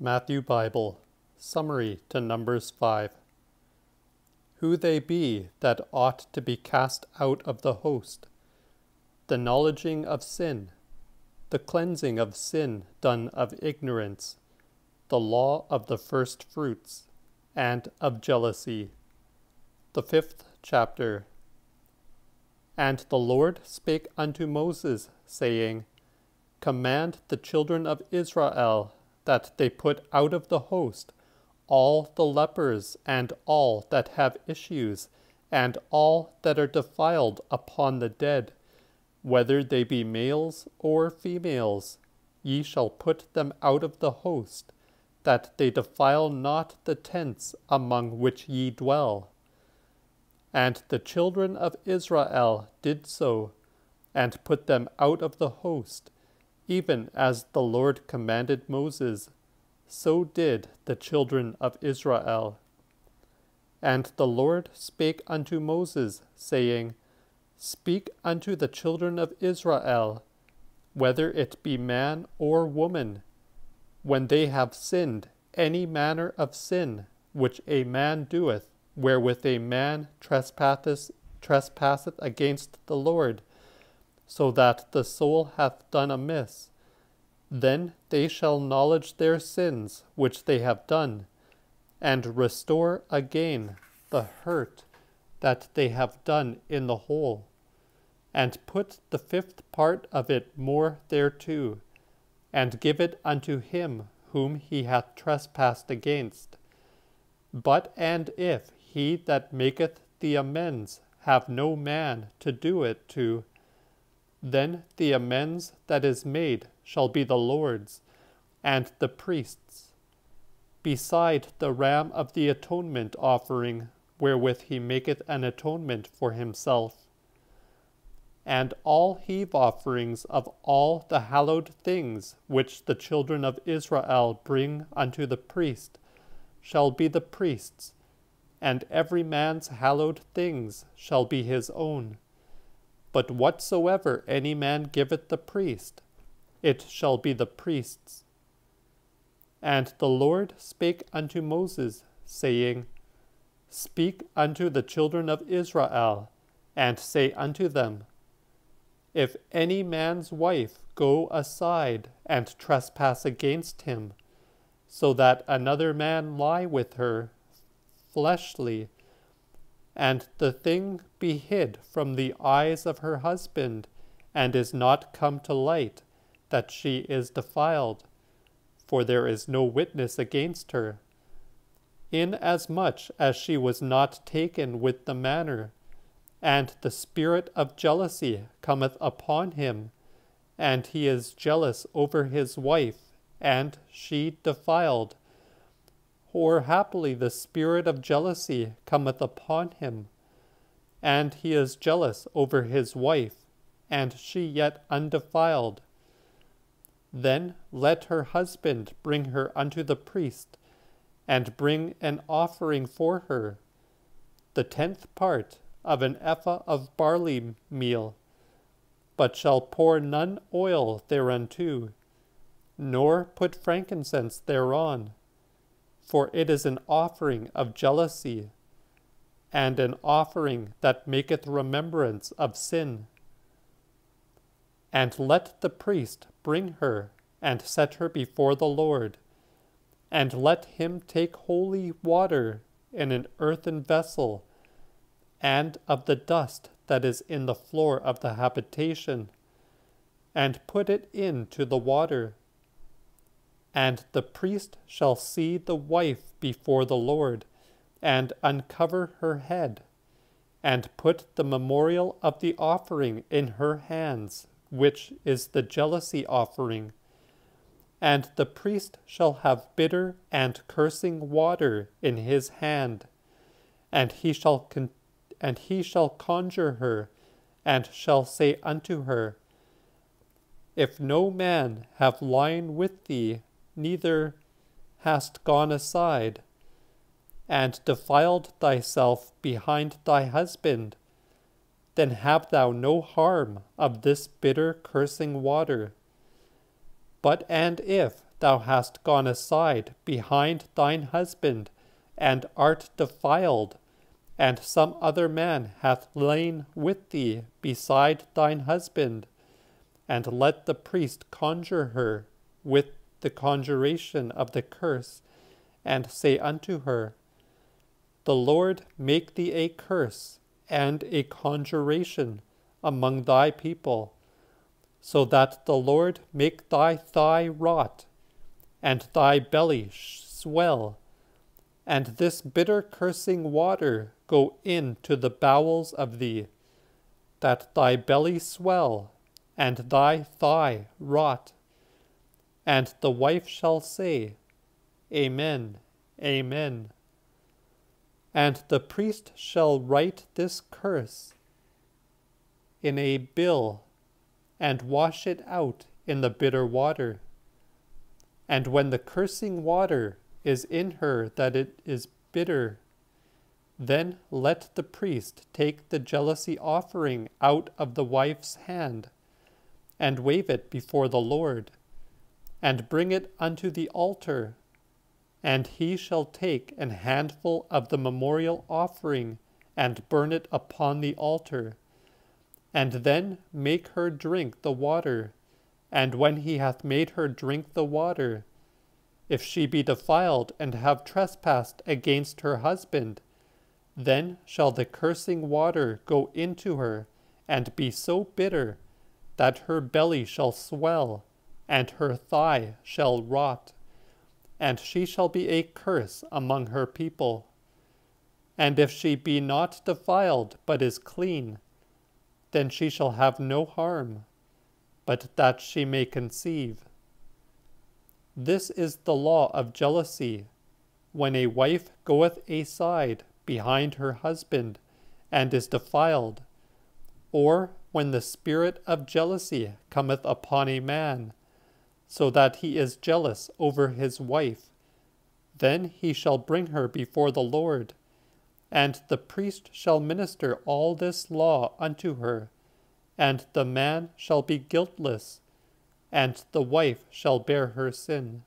Matthew Bible, Summary to Numbers 5. Who they be that ought to be cast out of the host, the knowledging of sin, the cleansing of sin done of ignorance, the law of the first fruits, and of jealousy. The 5th chapter. And the Lord spake unto Moses, saying, Command the children of Israel that they put out of the host all the lepers and all that have issues, and all that are defiled upon the dead, whether they be males or females. Ye shall put them out of the host, that they defile not the tents among which ye dwell. And the children of Israel did so, and put them out of the host, even as the Lord commanded Moses. So did the children of Israel. And the Lord spake unto Moses, saying, Speak unto the children of Israel, whether it be man or woman, when they have sinned any manner of sin which a man doeth, wherewith a man trespasseth against the Lord, so that the soul hath done amiss, then they shall acknowledge their sins which they have done, and restore again the hurt that they have done in the whole, and put the 5th part of it more thereto, and give it unto him whom he hath trespassed against. But and if he that maketh the amends have no man to do it to, then the amends that is made shall be the Lord's, and the priest's, beside the ram of the atonement offering, wherewith he maketh an atonement for himself. And all heave offerings of all the hallowed things which the children of Israel bring unto the priest shall be the priest's, and every man's hallowed things shall be his own. But whatsoever any man giveth the priest, it shall be the priest's. And the Lord spake unto Moses, saying, Speak unto the children of Israel, and say unto them, If any man's wife go aside and trespass against him, so that another man lie with her fleshly, and the thing be hid from the eyes of her husband, and is not come to light, that she is defiled, for there is no witness against her, inasmuch as she was not taken with the manner, and the spirit of jealousy cometh upon him, and he is jealous over his wife, and she defiled. Or happily the spirit of jealousy cometh upon him, and he is jealous over his wife, and she yet undefiled. Then let her husband bring her unto the priest, and bring an offering for her, the 10th part of an ephah of barley meal, but shall pour none oil thereunto, nor put frankincense thereon, for it is an offering of jealousy, and an offering that maketh remembrance of sin. And let the priest bring her, and set her before the Lord, and let him take holy water in an earthen vessel, and of the dust that is in the floor of the habitation, and put it into the water. And the priest shall see the wife before the Lord, and uncover her head, and put the memorial of the offering in her hands, which is the jealousy offering. And the priest shall have bitter and cursing water in his hand, and he shall conjure her, and shall say unto her, If no man have lied with thee, neither hast gone aside, and defiled thyself behind thy husband, then have thou no harm of this bitter cursing water. But and if thou hast gone aside behind thine husband, and art defiled, and some other man hath lain with thee beside thine husband, and let the priest conjure her with the conjuration of the curse, and say unto her, The Lord make thee a curse and a conjuration among thy people, so that the Lord make thy thigh rot, and thy belly swell, and this bitter cursing water go into the bowels of thee, that thy belly swell, and thy thigh rot. And the wife shall say, Amen, Amen. And the priest shall write this curse in a bill, and wash it out in the bitter water. And when the cursing water is in her that it is bitter, then let the priest take the jealousy offering out of the wife's hand, and wave it before the Lord, and bring it unto the altar, and he shall take an handful of the memorial offering, and burn it upon the altar, and then make her drink the water. And when he hath made her drink the water, if she be defiled and have trespassed against her husband, then shall the cursing water go into her, and be so bitter that her belly shall swell, and her thigh shall rot, and she shall be a curse among her people. And if she be not defiled, but is clean, then she shall have no harm, but that she may conceive. This is the law of jealousy, when a wife goeth aside behind her husband, and is defiled, or when the spirit of jealousy cometh upon a man, so that he is jealous over his wife, then he shall bring her before the Lord, and the priest shall minister all this law unto her, and the man shall be guiltless, and the wife shall bear her sin.